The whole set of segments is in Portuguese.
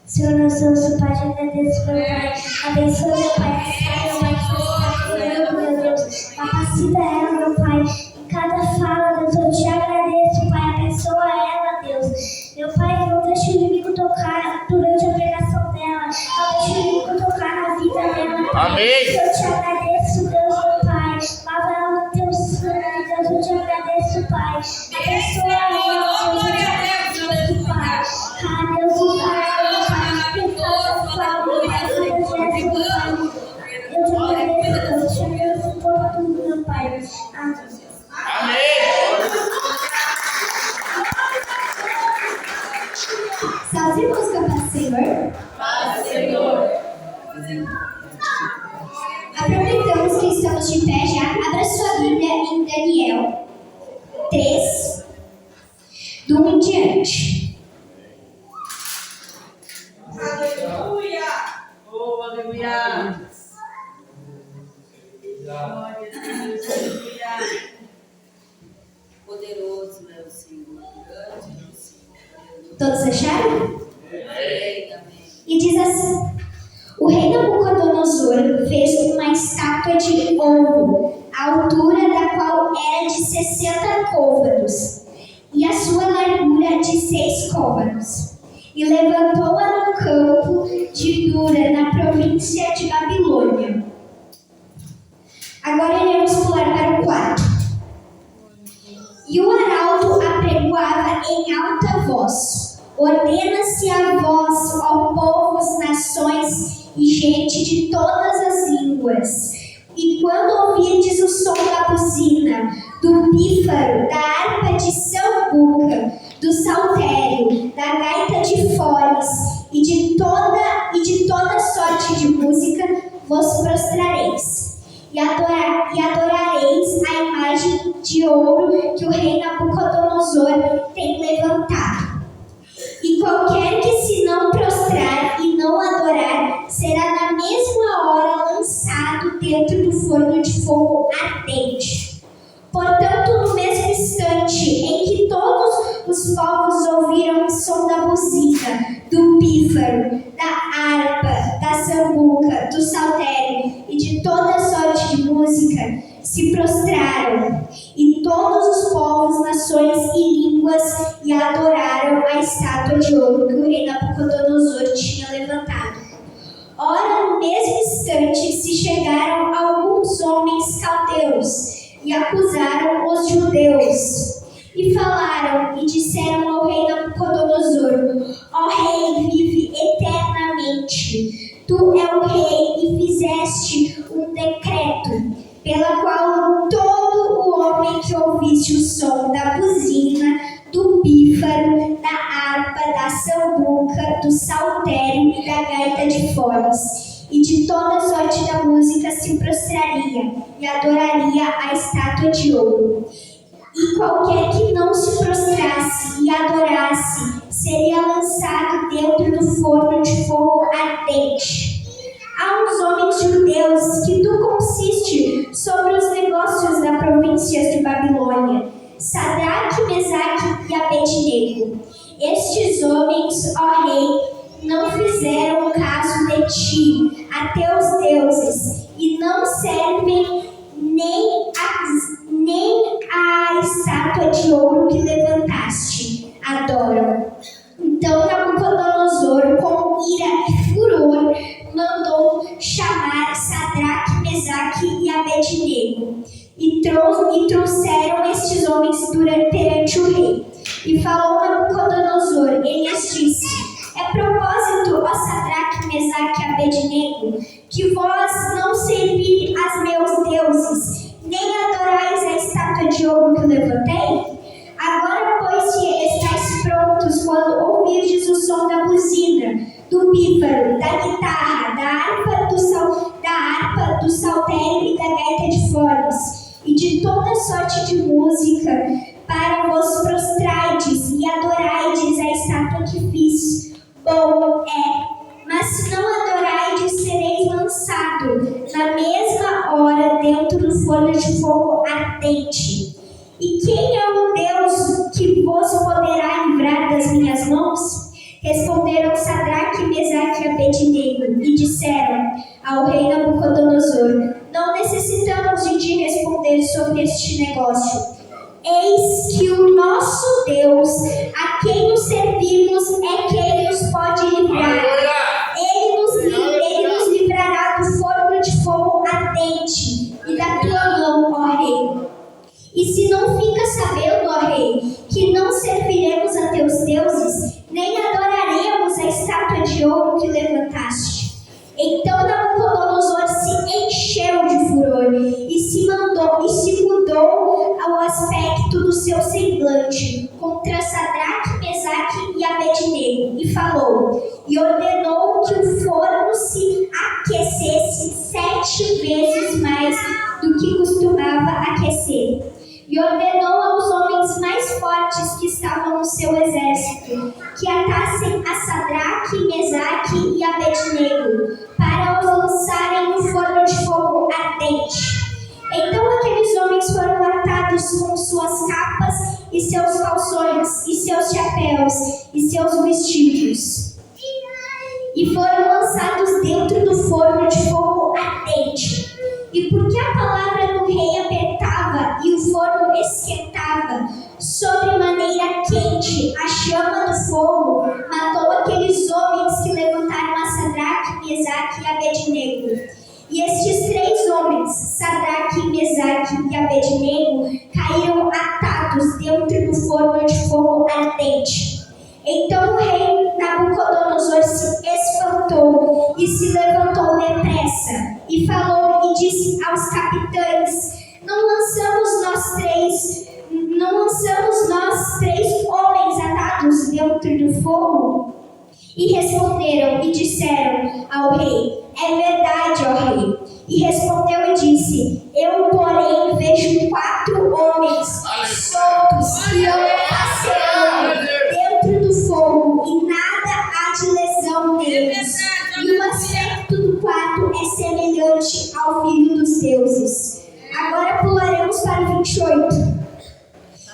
Senhor, nosso Pai, te agradeço, meu Pai. Abençoa, meu Pai, meu Deus. Capacita ela, meu Pai. Em cada fala, Deus, eu te agradeço, Pai. Abençoa ela, Deus. Meu Pai, não deixe o inimigo tocar durante a pregação dela. Não deixe o inimigo tocar na vida dela, Pai. Amém. Eu te agradeço, Deus, meu Pai. Lava ela no teu sangue, Deus. Eu te agradeço, Pai. Abençoa ela, Deus. Eu te agradeço, Pai. Ah, Deus, usa ela, Pai. Sabe música para o Senhor? Para o Senhor. Aproveitamos que estamos de pé já. Abra sua Bíblia em Daniel 3, do 1 em diante. Aleluia! Oh, aleluia! Glória a Deus, aleluia! Poderoso é o Senhor, grande é o Senhor. Todos acharam? Amém. E diz assim: o rei Nabucodonosor fez uma estátua de ouro, a altura da qual era de 60 côvados, e a sua largura de 6 côvados. E levantou-a no campo de Dura, na província de Babilônia. Agora iremos pular para o 4. E o arauto apregoava em alta voz: ordena-se a vós, ó povos, nações e gente de todas as línguas. E quando ouvirdes o som da buzina, do pífaro, da harpa de sambuca, do saltério, da gaita de foles e de toda sorte de música, vos prostrareis e adorareis a imagem de ouro que o rei Nabucodonosor tem levantado. E qualquer que se não prostrar e não adorar, será na mesma hora lançado dentro do forno de fogo ardente. Portanto, no mesmo instante em que todos os povos ouviram o som da buzina, do pífaro, da harpa, da sambuca, do saltério e de toda sorte de música, se prostraram, e todos os povos, nações e línguas e adoraram a estátua de ouro que o rei Nabucodonosor tinha levantado. Ora, no mesmo instante se chegaram alguns homens caldeus e acusaram os judeus, e falaram e disseram ao rei Nabucodonosor: ó rei, vive eternamente. Tu é o rei e fizeste um decreto, pela qual todo o homem que ouvisse o som da buzina, do pífaro, da harpa, da sambuca, do saltério e da gaita de foles, e de toda sorte da música, se prostraria e adoraria a estátua de ouro. E qualquer que não se prostrasse e adorasse, seria lançado dentro do forno de fogo ardente. Há uns homens judeus que tu consiste sobre os negócios da província de Babilônia, Sadraque, Mesaque e Abednego. Estes homens, ó rei, não fizeram caso de ti, a teus deuses, e não servem nem a estátua de ouro que levantaste, adoram. Então Nabucodonosor, com ira e furor, mandou chamar Sadraque, Mesaque e Abednego, e trouxeram estes homens perante o rei. E falou Nabucodonosor, e lhes disse: é propósito, ó Sadraque, Mesaque e Abednego, que vós não servi a meus deuses, nem adorais a estátua de ouro que levantei? Agora, pois, se estáis prontos quando ouvirdes o som da buzina, do pífaro, da guitarra, da harpa, do saltério e da gaita de foles, e de toda sorte de música, para vos prostrardes e adoraides a estátua que fiz, bom é. Mas se não adoraides, sereis lançado na mesma hora dentro do forno de fogo ardente. E quem é o Deus que vos poderá livrar das minhas mãos? disseram ao rei Nabucodonosor: não necessitamos de te responder sobre este negócio. Eis que o nosso Deus, a quem nos servimos, é quem nos pode livrar. Ele nos livrará do forno de fogo ardente e da tua mão, ó rei. E se não fica sabendo, ó rei, que não serviremos a teus deuses, nem adoraremos a estátua de ouro que levantaste. Então Nabucodonosor se encheu de furor e se mudou ao aspecto do seu semblante contra Sadraque, Mesaque e Abednego, e falou, e ordenou que o forno se aquecesse 7 vezes mais do que costumava aquecer. E ordenou aos homens mais fortes que estavam no seu exército que atassem a Sadraque, Mesaque e Abednego para os lançarem no forno de fogo ardente. Então aqueles homens foram atados com suas capas e seus calções e seus chapéus e seus vestidos e foram lançados dentro do forno de fogo ardente. E porque a palavra do rei apertava e o forno esquentava sobremaneira quente a chama do fogo, matou aqueles homens que levantaram a Sadraque, Mesaque e Abednego. E estes 3 homens, Sadraque, Mesaque e Abednego, caíram atados dentro do forno de fogo ardente. Então o rei Nabucodonosor se espantou e se levantou depressa e falou e disse aos capitães: não lançamos nós três homens atados dentro do fogo? E responderam e disseram ao rei: é verdade, ó rei. E respondeu e disse: eu, porém, vejo 4 homens soltos que andam passeando dentro do fogo e nada há de lesão neles. E o aspecto do quarto é semelhante ao filho dos deuses. Agora pularemos para o 28.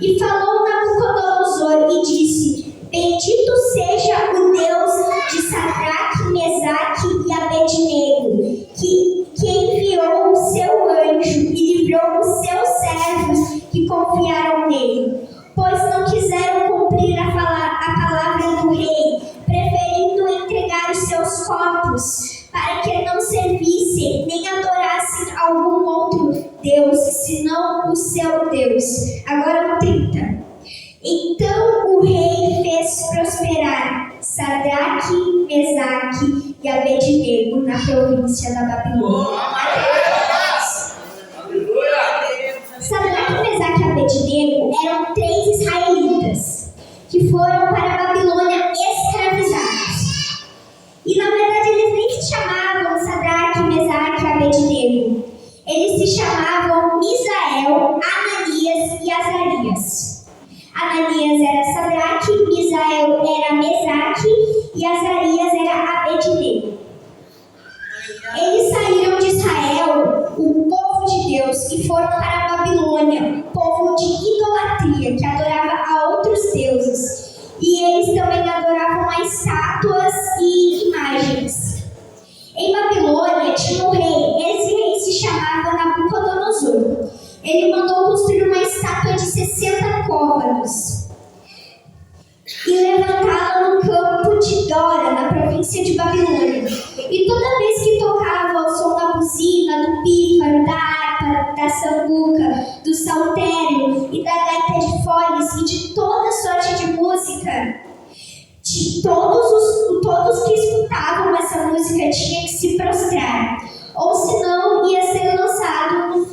E falou Nabucodonosor e disse: bendito seja o Deus de Sadraque, Mesaque e Abednego, que enviou o seu anjo e livrou os seus servos que confiaram nele, pois não quiseram cumprir a palavra do rei, preferindo entregar os seus corpos, para que não servissem nem adorassem algum outro Deus, senão o seu Deus. Agora o 30. Então o rei fez prosperar Sadraque, Mesaque e Abednego na província da Babilônia. Sadraque, Mesaque e Abednego eram 3 israelitas que foram para a Babilônia escravizados. E na verdade eles nem se chamavam Sadraque, Mesaque e Abednego. Eles se chamavam Misael, Ananias e Azarias. Ananias era Sadraque, Misael era Mesaque e Azarias era Abednego. Eles saíram de Israel, o povo de Deus, e foram para a Babilônia, povo de idolatria, que adorava a outros deuses. E eles também adoravam a estátuas e imagens. Em Babilônia tinha um rei, esse rei se chamava Nabucodonosor. Ele mandou construir uma estátua de 60 côvados e levantá-la no campo de Dora, na província de Babilônia. E toda vez que tocava o som da buzina, do pífaro, da harpa, da sambuca, do saltério e da gaita de foles e de toda sorte de música, todos que escutavam essa música tinham que se prostrar, ou senão ia ser lançado no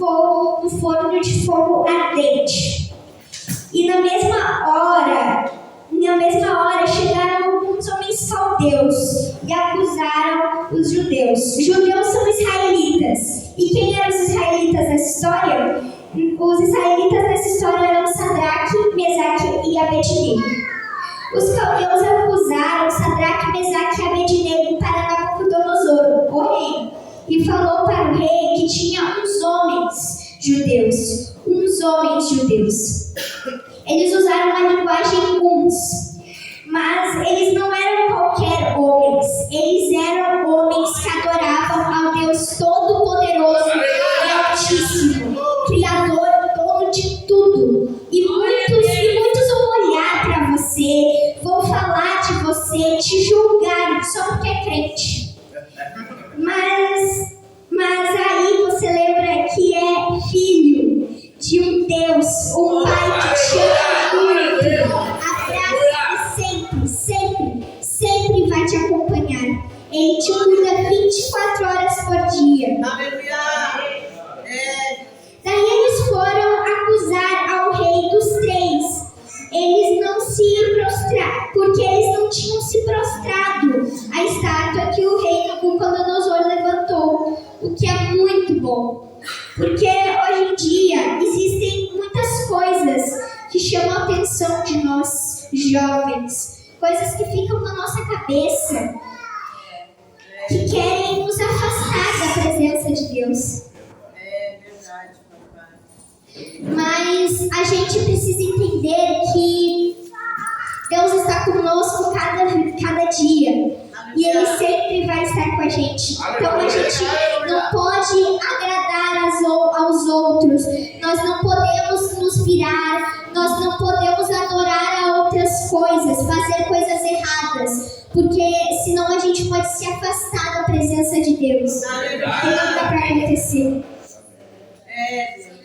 forno de fogo ardente. E na mesma hora chegaram alguns homens caldeus e acusaram os judeus. Os judeus são israelitas. E quem eram os israelitas nessa história? Os israelitas nessa história eram Sadraque, Mesaque e Abednego. Os caldeus acusaram Sadraque, Mesaque e Abednego para Nabucodonosor, o rei, e falou para o rei que tinha uns homens judeus. Eles usaram a linguagem mas eles não eram qualquer homens. Eles eram homens que adoravam você te julgar só porque é crente. Mas aí você lembra que é filho de um Deus, um Pai que te ama muito. Abraça e sempre vai te acompanhar. Ele te cuida 24 horas por dia. Daí eles foram acusar ao rei dos três. Eles não se prostraram, porque eles não tinham se prostrado à estátua que o rei Nabucodonosor levantou, o que é muito bom. Porque hoje em dia existem muitas coisas que chamam a atenção de nós jovens, coisas que ficam na nossa cabeça, que querem nos afastar da presença de Deus. Mas a gente precisa entender que Deus está conosco cada dia. E Ele sempre vai estar com a gente. Então a gente não pode agradar aos outros. Nós não podemos nos virar. Nós não podemos adorar a outras coisas, fazer coisas erradas. Porque senão a gente pode se afastar da presença de Deus. Tem nada para acontecer.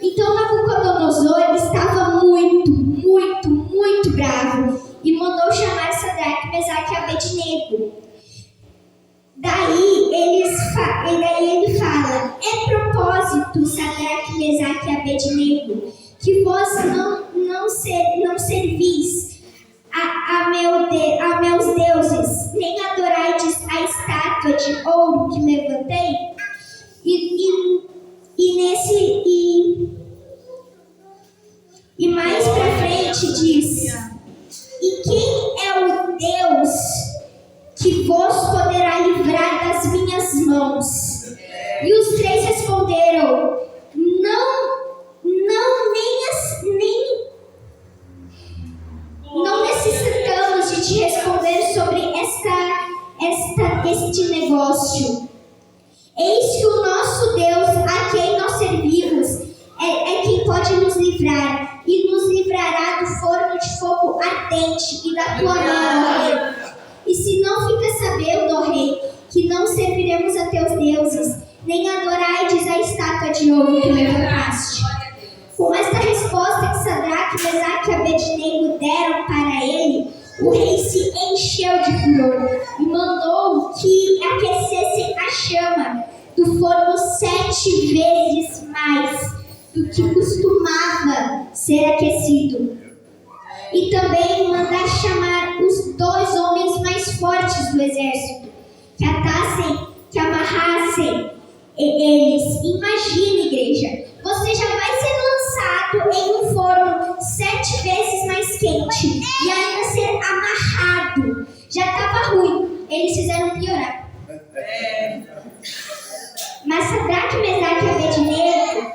Então Nabucodonosor estava muito bravo e mandou chamar Sadraque, Mesaque e Abednego. Daí ele fala: é propósito, Sadraque, Mesaque e Abednego, que vós não servis a meus deuses, nem adoraides a estátua de ouro que levantei? E mais pra frente diz: e quem é o Deus que vos poderá livrar das minhas mãos? E os três responderam: não necessitamos de te responder sobre este negócio. Eis que o nosso Deus, a quem nós servimos, é quem pode nos livrar, e nos livrará do forno de fogo ardente e da tua mão, ó rei. E se não fica sabendo, ó rei, que não serviremos a teus deuses, nem adoraides a estátua de ouro que levantaste. Com esta resposta que Sadraque, Mesaque e Abednego deram para ele, o rei se encheu de furor e mandou que aquecessem a chama do forno 7 vezes mais do que costumava ser aquecido. E também mandar chamar os 2 homens mais fortes do exército, que atassem, que amarrassem eles. Imagine, igreja, você já vai ser lançado em um forno 7 vezes mais quente e ainda ser amarrado. Já estava ruim, eles fizeram piorar. Mas Sadraque, Mesaque e Abednego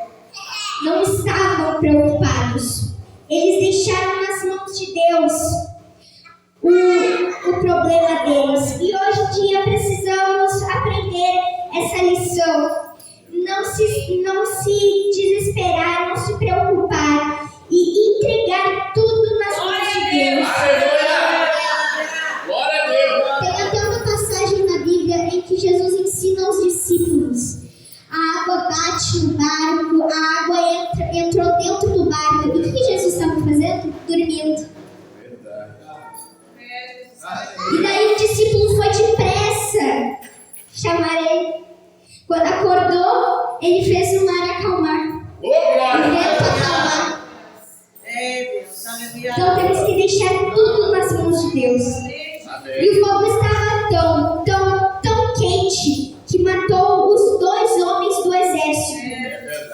não estavam preocupados. Eles deixaram nas mãos de Deus o problema deles. E hoje em dia precisamos aprender essa lição. Não se desesperar, não se preocupar e entregar tudo nas mãos de Deus. Glória a Deus! Tem até uma passagem na Bíblia em que Jesus ensina aos discípulos: a água bate no barco, a água entrou dentro do barco. E o que Jesus estava fazendo? Dormindo. E daí o discípulo foi depressa chamar ele. Quando acordou, ele fez o mar acalmar. O vento acalmar. Então temos que deixar tudo nas mãos de Deus. E o fogo estava tão quente que matou os 2 homens do exército.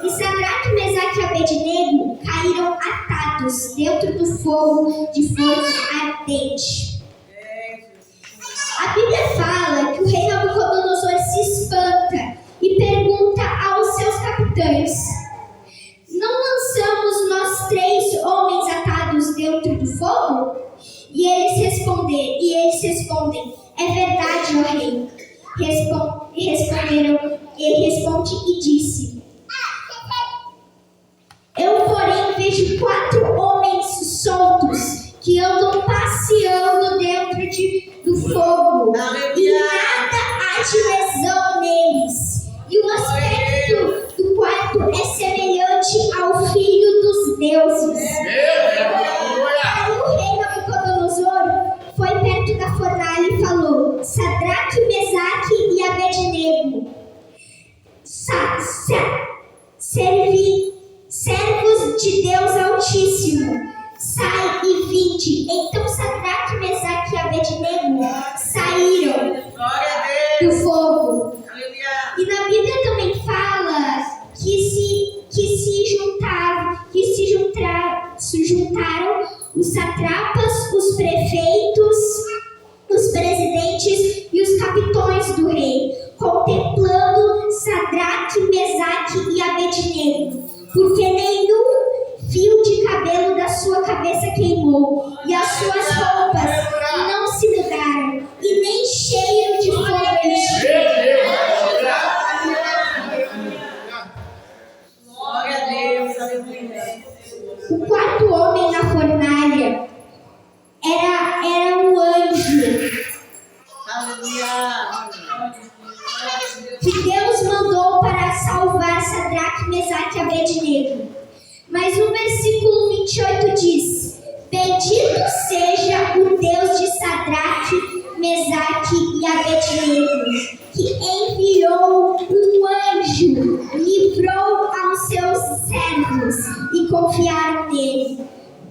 E Sadraque, Mesaque e Abednego caíram atados dentro do fogo de forno ardente. A Bíblia fala que o rei Nabucodonosor se espanta e pergunta aos seus capitães: não lançamos nós 3 homens atados dentro do fogo? E eles respondem: é verdade, ó rei. Ele responde e disse: eu, porém, vejo 4 homens soltos que andam passeando dentro do fogo, e Aleluia. nada há de lesão neles. E o aspecto do quarto é semelhante ao filho dos deuses. Aí o rei Nabucodonosor foi perto da fornalha e falou: Sadraque, Mesaque e Abednego, servos de Deus Altíssimo, sai e vinde. Então Sadraque, Mesaque e Abednego saíram Glória a do Deus. fogo. Aleluia. E na Bíblia também fala que se juntaram os satrapas, os prefeitos, os presidentes e os capitões do rei, contemplando Sadraque, Mesaque e Abednego, porque nenhum fio de cabelo da sua cabeça queimou, e as suas roupas não se mudaram, e nem cheiro de fogo eles tiveram. Glória a Deus. Aleluia. O quarto homem na fornalha era um anjo Aleluia. que Deus mandou para salvar Sadraque, Mesaque e Abednego. Mas o versículo 28 diz: Bendito seja o Deus de Sadraque, Mesaque e Abednego, que enviou um anjo, livrou aos seus servos e confiaram nele.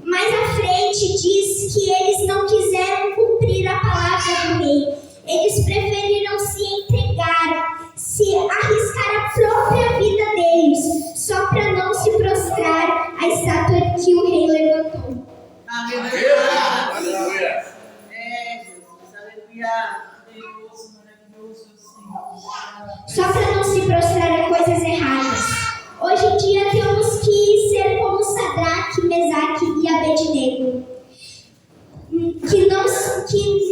Mais à frente diz que eles não quiseram cumprir a palavra do rei. Eles preferiram se entregar, se arriscar a própria vida deles, só para não se prostrar à estátua que o rei levantou. Aleluia. É, Jesus. Aleluia. Deus maravilhoso, Senhor. Só para não se prostrar a coisas erradas. Hoje em dia temos que ser como Sadraque, Mesaque e Abednego. Que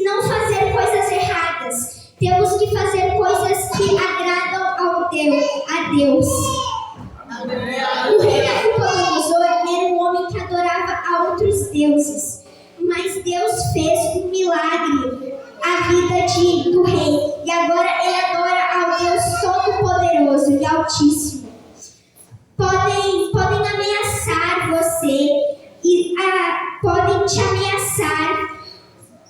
não fazer coisas erradas. Temos que fazer coisas que agradam a Deus. O rei Nabucodonosor era um homem que adorava a outros deuses. Mas Deus fez um milagre à vida do rei. E agora ele adora ao Deus Todo-Poderoso e Altíssimo. Podem ameaçar você e podem te ameaçar,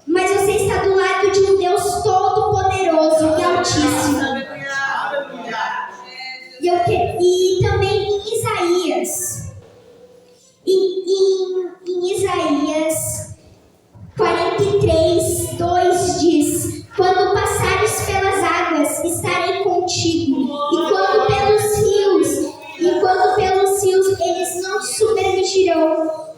mas você está do lado de um Deus Todo-Poderoso e Altíssimo. Aleluia. E também em Isaías, em Isaías 43, 2 diz: Quando passares pelas águas, estarei contigo, e quando pelos rios, eles não te submergirão.